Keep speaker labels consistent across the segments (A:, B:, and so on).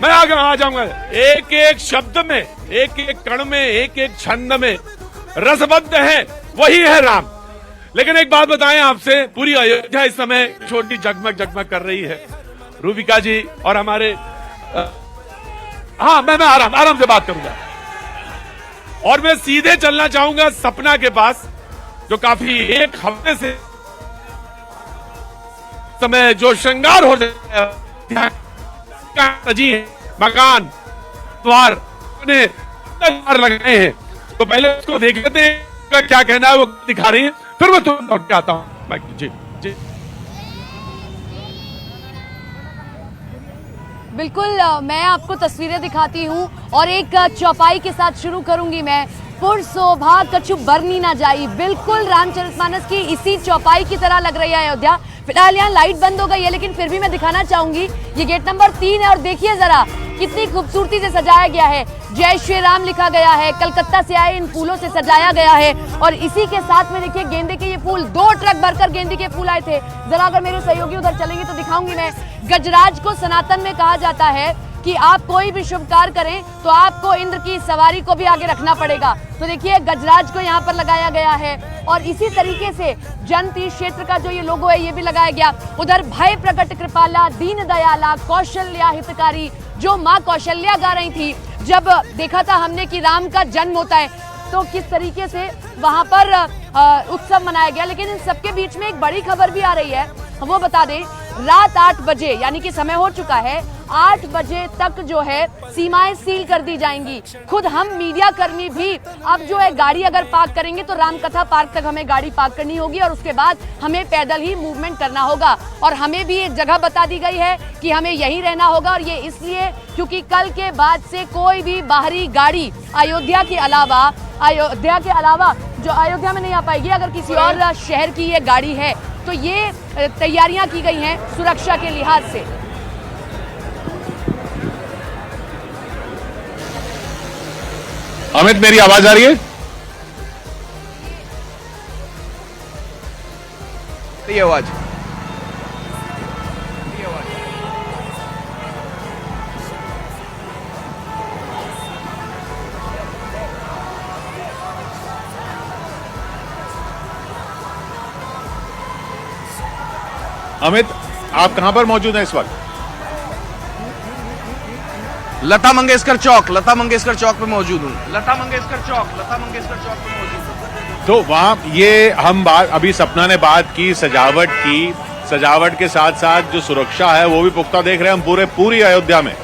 A: मैं आगे आ जाऊंगा। एक एक शब्द में, एक एक कण में, एक एक छंद में रसबद्ध है, वही है राम। लेकिन एक बात बताएं आपसे, पूरी अयोध्या इस समय छोटी जगमग जगमग कर रही है। रूबिका जी और हमारे हाँ, मैं आराम से बात करूंगा और मैं सीधे चलना चाहूंगा सपना के पास, जो काफी एक हफ्ते से समय जो श्रृंगार हो जी मकान द्वार लगाए हैं, तो पहले उसको देख लेते हैं क्या कहना है, वो दिखा रही है, फिर मैं तुरंत लौट के आता हूं। जी जी
B: बिल्कुल, मैं आपको तस्वीरें दिखाती हूँ और एक चौपाई के साथ शुरू करूंगी मैं। पुर शोभा कछु बरनी ना जाई, बिल्कुल रामचरितमानस की इसी चौपाई की तरह लग रही है अयोध्या। फिलहाल यहाँ लाइट बंद हो गई है, लेकिन फिर भी मैं दिखाना चाहूंगी, ये गेट नंबर 3 है और देखिए जरा कितनी खूबसूरती से सजाया गया है। जय श्री राम लिखा गया है, कलकत्ता से आए इन फूलों से सजाया गया है और इसी के साथ में देखिए गेंदे के ये फूल, 2 ट्रक भरकर गेंदे के फूल आए थे। जरा अगर मेरे सहयोगी उधर चलेंगे तो दिखाऊंगी मैं। गजराज को सनातन में कहा जाता है कि आप कोई भी शुभ कार्य करें तो आपको इंद्र की सवारी को भी आगे रखना पड़ेगा। तो देखिए गजराज को यहाँ पर लगाया गया है और इसी तरीके से जनतीर्थ क्षेत्र का जो ये लोगो है ये भी लगाया गया। उधर भय प्रकट कृपाला दीन दयाला कौशल्या हितकारी, जो माँ कौशल्या गा रही थी, जब देखा था हमने कि राम का जन्म होता है तो किस तरीके से वहां पर उत्सव मनाया गया। लेकिन इन सबके बीच में एक बड़ी खबर भी आ रही है, हम वो बता दें। रात 8 बजे यानी कि समय हो चुका है, 8 बजे तक जो है सीमाएं सील कर दी जाएंगी। खुद हम मीडिया कर्मी भी अब जो है गाड़ी अगर पार्क करेंगे तो रामकथा पार्क तक हमें गाड़ी पार्क करनी होगी और उसके बाद हमें पैदल ही मूवमेंट करना होगा। और हमें भी एक जगह बता दी गई है कि हमें यहीं रहना होगा और ये इसलिए क्योंकि कल के बाद से कोई भी बाहरी गाड़ी अयोध्या के अलावा जो अयोध्या में नहीं आ पाएगी। अगर किसी और शहर की ये गाड़ी है तो ये तैयारियां की गई हैं सुरक्षा के लिहाज से।
A: अमित, मेरी आवाज आ रही है?
C: ये आवाज
A: अमित, आप कहां पर मौजूद हैं इस वक्त?
C: लता मंगेशकर चौक पे मौजूद हूँ। लता मंगेशकर चौक पे मौजूद हूँ।
A: तो वहां ये हम बात अभी सपना ने बात की सजावट के साथ साथ जो सुरक्षा है वो भी पुख्ता देख रहे हैं हम पूरी अयोध्या में।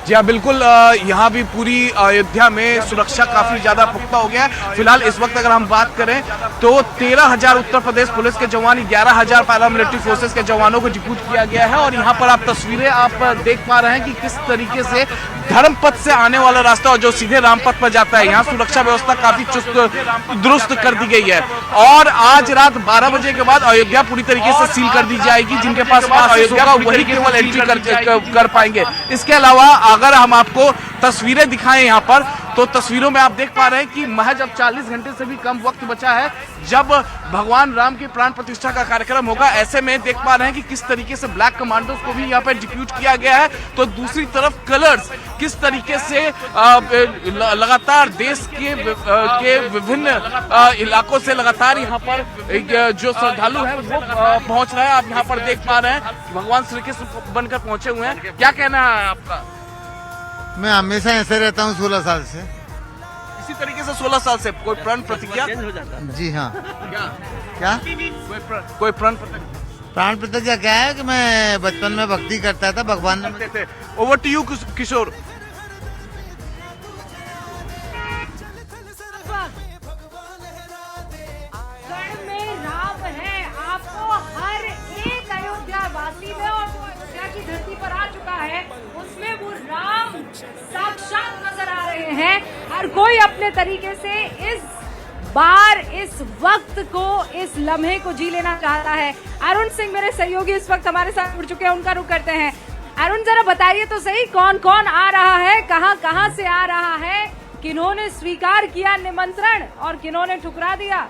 C: जी हाँ, बिल्कुल, यहाँ भी पूरी अयोध्या में सुरक्षा काफी ज्यादा पुख्ता हो गया है। फिलहाल इस वक्त अगर हम बात करें तो 13,000 उत्तर प्रदेश पुलिस के जवान, 11,000 पैरामिलिट्री फोर्सेस के जवानों को डिप्यूट किया गया है। और यहाँ पर आप तस्वीरें आप देख पा रहे हैं कि किस तरीके से धर्मपथ से आने वाला रास्ता और जो सीधे रामपथ पर जाता है, यहाँ सुरक्षा व्यवस्था काफी चुस्त दुरुस्त कर दी गई है। और आज रात 12 बजे के बाद अयोध्या पूरी तरीके से सील कर दी जाएगी। जिनके पास अयोध्या का वही केवल एंट्री कर पाएंगे। इसके अलावा अगर हम आपको तस्वीरें दिखाएं यहाँ पर, तो तस्वीरों में आप देख पा रहे हैं कि महज अब 40 घंटे से भी कम वक्त बचा है जब भगवान राम की प्राण प्रतिष्ठा का कार्यक्रम होगा। ऐसे में देख पा रहे हैं कि किस तरीके से ब्लैक कमांडोज को भी यहाँ पर डिप्यूट किया गया है। तो दूसरी तरफ कलर्स किस तरीके से लगातार देश के विभिन्न इलाकों से लगातार यहाँ पर जो श्रद्धालु हैं वो पहुंच रहे हैं। आप यहाँ पर देख पा रहे हैं भगवान श्री कृष्ण बनकर पहुंचे हुए हैं। क्या कहना है आपका?
D: मैं हमेशा ऐसे रहता हूँ 16 साल से।
C: इसी तरीके से 16 साल से कोई प्रण प्रतिज्ञा?
D: जी हाँ। क्या
C: कोई प्रण प्रतिज्ञा?
D: प्राण प्रतिज्ञा क्या है कि मैं बचपन में भक्ति करता था, भगवान ने
C: थे। ओवर टू यू किशोर।
E: राम है, आपको हर एक अयोध्या वासी में और अयोध्या की धरती पर आ चुका है उसमें वो राम साक्षात नजर आ रहे हैं। हर कोई अपने तरीके से इस बार, इस वक्त को, इस लम्हे को जी लेना चाहता है। अरुण सिंह मेरे सहयोगी इस वक्त हमारे साथ जुड़ चुके हैं, उनका रुख करते हैं। अरुण, जरा बताइए तो सही, कौन कौन आ रहा है, कहां कहां से आ रहा है, किन्होंने स्वीकार किया निमंत्रण और किन्होंने ठुकरा दिया?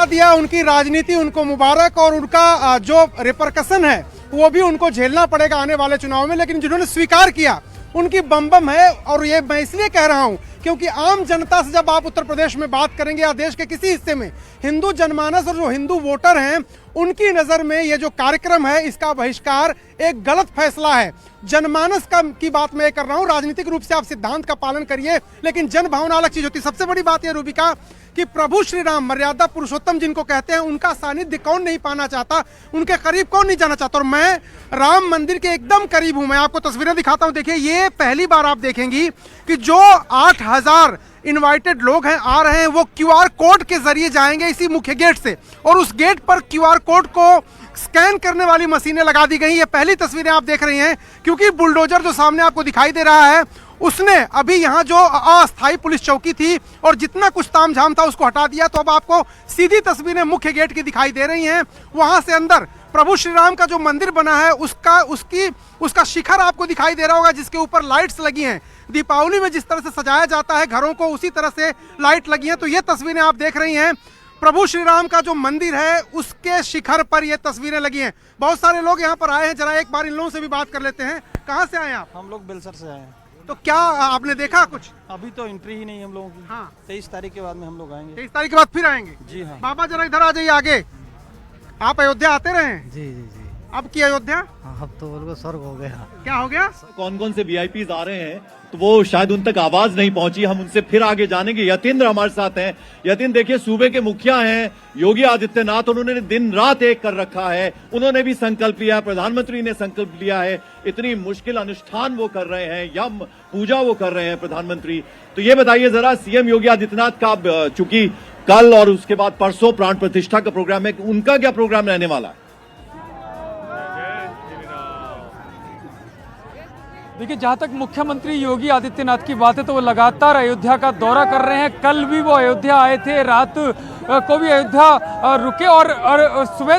F: दिया, उनकी राजनीति उनको मुबारक, और उनका जो रिपरकशन है वो भी उनको झेलना पड़ेगा आने वाले चुनाव में। लेकिन जिन्होंने स्वीकार किया उनकी बम है, और ये मैं इसलिए कह रहा हूं क्योंकि आम जनता से जब आप उत्तर प्रदेश में बात करेंगे या देश के किसी हिस्से में, हिंदू जनमानस और जो हिंदू वोटर हैं उनकी नजर में ये जो कार्यक्रम है इसका बहिष्कार एक गलत फैसला है। जनमानस की बात मैं कर रहा हूं, राजनीतिक रूप से आप सिद्धांत का पालन करिए, लेकिन जन भावना अलग चीज होती है। सबसे बड़ी बात यह रूबिका कि प्रभु श्री राम, मर्यादा पुरुषोत्तम जिनको कहते हैं, उनका सानिध्य कौन नहीं पाना चाहता, उनके करीब कौन नहीं जाना चाहता। और मैं राम मंदिर के एकदम करीब हूं। मैं आपको तस्वीरें दिखाता हूं, देखिए ये पहली बार आप देखेंगी कि जो 8000 इनवाइटेड लोग हैं आ रहे हैं वो QR कोड के जरिए जाएंगे इसी मुख्य गेट से, और उस गेट पर QR कोड को स्कैन करने वाली मशीनें लगा दी गई। ये पहली तस्वीरें आप देख रही हैं, क्योंकि बुलडोजर जो सामने आपको दिखाई दे रहा है उसने अभी यहाँ जो अस्थायी पुलिस चौकी थी और जितना कुछ तामझाम था उसको हटा दिया। तो अब आपको सीधी तस्वीरें मुख्य गेट की दिखाई दे रही हैं। वहां से अंदर प्रभु श्री राम का जो मंदिर बना है उसका शिखर आपको दिखाई दे रहा होगा, जिसके ऊपर लाइट्स लगी हैं। दीपावली में जिस तरह से सजाया जाता है घरों को, उसी तरह से लाइट लगी है। तो ये तस्वीरें आप देख रही हैं, प्रभु श्री राम का जो मंदिर है उसके शिखर पर ये तस्वीरें लगी हैं। बहुत सारे लोग यहाँ पर आए हैं, जरा एक बार इन लोगों से भी बात कर लेते हैं। कहाँ से आए आप?
G: हम लोग बेलसर से आए हैं।
F: तो क्या आपने देखा कुछ?
G: अभी तो एंट्री ही नहीं हम लोगों की।
F: हाँ,
G: 23 तारीख के बाद में हम लोग आएंगे।
F: 23 तारीख के बाद फिर आएंगे?
G: जी हाँ।
F: बाबा जरा इधर आ जाइए आगे। आप अयोध्या आते रहे हैं?
H: जी जी जी।
F: अब की अयोध्या?
H: हाँ, अब तो बिल्कुल स्वर्ग हो गया।
F: क्या हो गया?
I: कौन कौन से VIPs आ रहे हैं तो वो शायद उन तक आवाज नहीं पहुंची, हम उनसे फिर आगे जानेंगे। यतीन्द्र हमारे साथ हैं। यतीन्द्र, देखिए सूबे के मुखिया हैं योगी आदित्यनाथ, उन्होंने दिन रात एक कर रखा है, उन्होंने भी संकल्प लिया, प्रधानमंत्री ने संकल्प लिया है, इतनी मुश्किल अनुष्ठान वो कर रहे हैं, यम पूजा वो कर रहे हैं प्रधानमंत्री। तो ये बताइए जरा, CM योगी आदित्यनाथ का चूंकि कल और उसके बाद परसों प्राण प्रतिष्ठा का प्रोग्राम है, उनका क्या प्रोग्राम रहने वाला है?
J: देखिए, जहां तक मुख्यमंत्री योगी आदित्यनाथ की बात है तो वो लगातार अयोध्या का दौरा कर रहे हैं। कल भी वो अयोध्या आए थे, रात को भी अयोध्या रुके और सुबह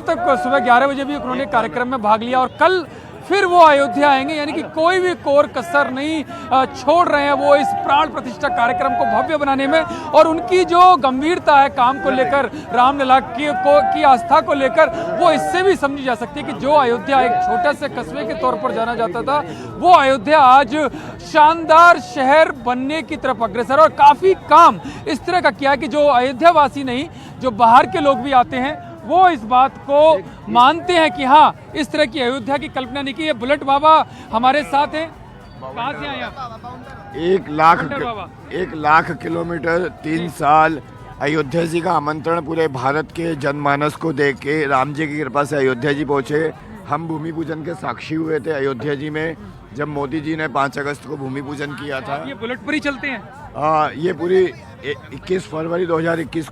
J: 11 बजे भी उन्होंने कार्यक्रम में भाग लिया, और कल फिर वो अयोध्या आएंगे। यानी कि कोई भी कोर कसर नहीं छोड़ रहे हैं वो इस प्राण प्रतिष्ठा कार्यक्रम को भव्य बनाने में। और उनकी जो गंभीरता है काम को लेकर, रामलला की आस्था को लेकर, वो इससे भी समझी जा सकती है कि जो अयोध्या एक छोटे से कस्बे के तौर पर जाना जाता था, वो अयोध्या आज शानदार शहर बनने की तरफ अग्रसर। और काफी काम इस तरह का किया है कि जो अयोध्या वासी नहीं, जो बाहर के लोग भी आते हैं वो इस बात को मानते हैं कि हाँ, इस तरह की अयोध्या की कल्पना नहीं की है। बुलेट बाबा हमारे साथ हैं। कहाँ से आए आप?
K: 1 लाख किलोमीटर 3 साल अयोध्या जी का आमंत्रण पूरे भारत के जनमानस को दे के राम जी की कृपा से अयोध्या जी पहुँचे। हम भूमि पूजन के साक्षी हुए थे अयोध्या जी में, जब मोदी जी ने 5 अगस्त को भूमि पूजन किया था।
J: ये बुलेट पर ही चलते हैं?
K: ये पूरी 21 फरवरी 2021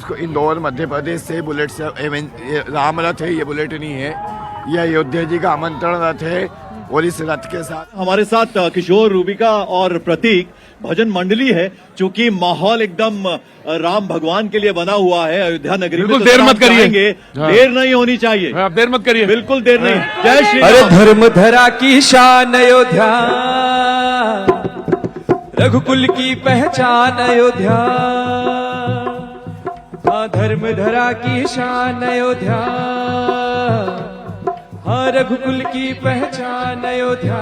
K: को इंदौर मध्य प्रदेश से बुलेट से राम रथ है, ये बुलेट नहीं है, ये अयोध्या जी का आमंत्रण रथ है। और इस रथ के साथ
I: हमारे साथ किशोर, रूबिका और प्रतीक भजन मंडली है। चूंकि माहौल एकदम राम भगवान के लिए बना हुआ है अयोध्या नगरी में,
A: बिल्कुल देर मत करिए,
I: देर नहीं होनी चाहिए।
A: आप देर मत करिए,
I: बिल्कुल देर नहीं। जय श्री
L: अरे धर्म धरा की शान अयोध्या, रघुकुल की पहचान अयोध्या, हाँ धर्म धरा की शान अयोध्या, हाँ रघुकुल की पहचान अयोध्या।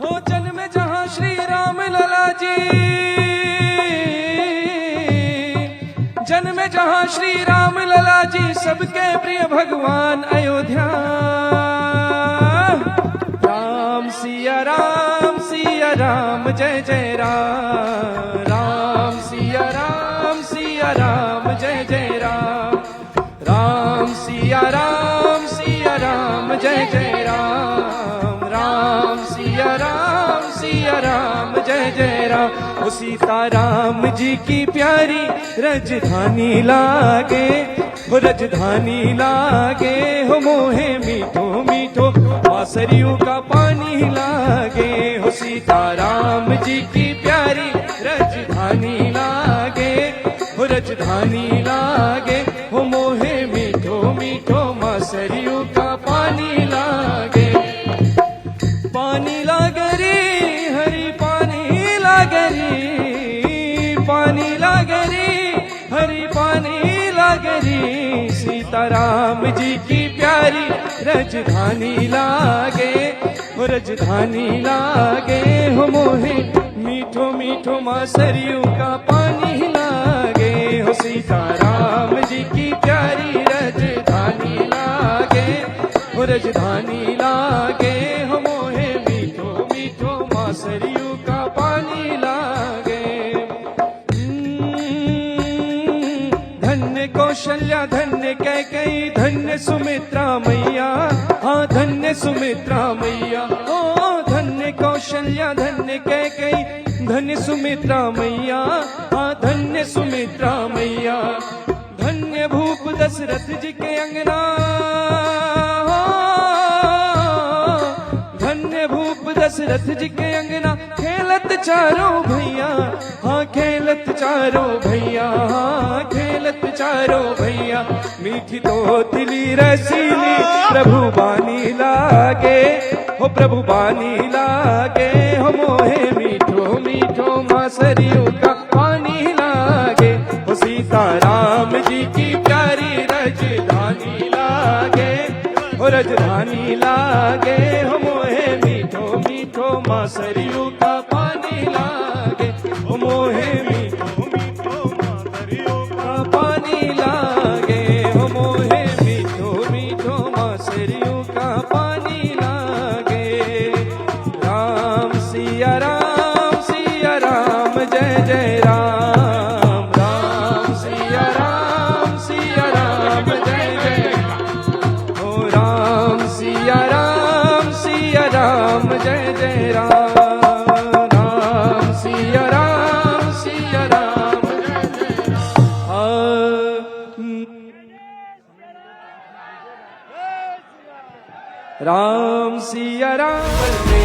L: हो जन्म जहां श्री राम लला जी, जन्म जहां श्री राम लला जी, सबके प्रिय भगवान अयोध्या। राम सिया राम, सिया राम जय जय राम, राम सिया राम, सिया राम जय जय राम, राम सिया राम, सिया राम जय जय राम, राम सिया राम, सिया राम जय जय राम। वो सीता राम जी की प्यारी राजधानी लागे, हो राजधानी लागे, हो मोहे मीठो मीठो सरयू का पानी लागे। हो सीता राम जी की प्यारी राजधानी लागे, हो राजधानी लागे, हो मोहे मीठो मीठो माँ सरयू का पानी लागे। पानी लागे रे हरी, पानी लागे रे, जी की प्यारी राजधानी लागे, हो राजधानी लागे हो मोहे मीठो मीठो माँ सरयू का पानी लागे, हो सीताराम जी की प्यारी राजधानी लागे, हो राजधानी लागे हो मोहे मीठो मीठो माँ सरयू का पानी लागे। धन्य कौशल्या धन्य कैकेयी धन्य सुमित्रा मैया, हाँ धन्य सुमित्रा मैया, ओ धन्य कौशल्या धन्य कैकेयी धन्य सुमित्रा मैया, हाँ धन्य सुमित्रा मैया। धन्य भूप दशरथ जी के अंगना, धन्य भूप दशरथ जी के अंगना खेलत चारों भैया, हाँ खेलत चारों भैया, हाँ खेलत चारों भैया। मीठी तो तिली रसीली प्रभु बानी लागे, हो प्रभु बानी लागे हो मोहे मीठो मीठो माँ सरयू का पानी लागे, हो सीताराम जी की प्यारी राजधानी लागे, हो राजधानी लागे हो मोहे मीठो मीठो माँ सरयू का पानी लागे, हो मोहे मीठो मीठो माँ सरयू का पानी लागे, हो मोहे मीठो मीठो माँ सरयू का पानी लागे। राम सिया राम जय जय राम, राम सिया राम जय जय राम, राम सिया राम जय जय राम, राम सिया राम जय जय राम, राम सिया राम।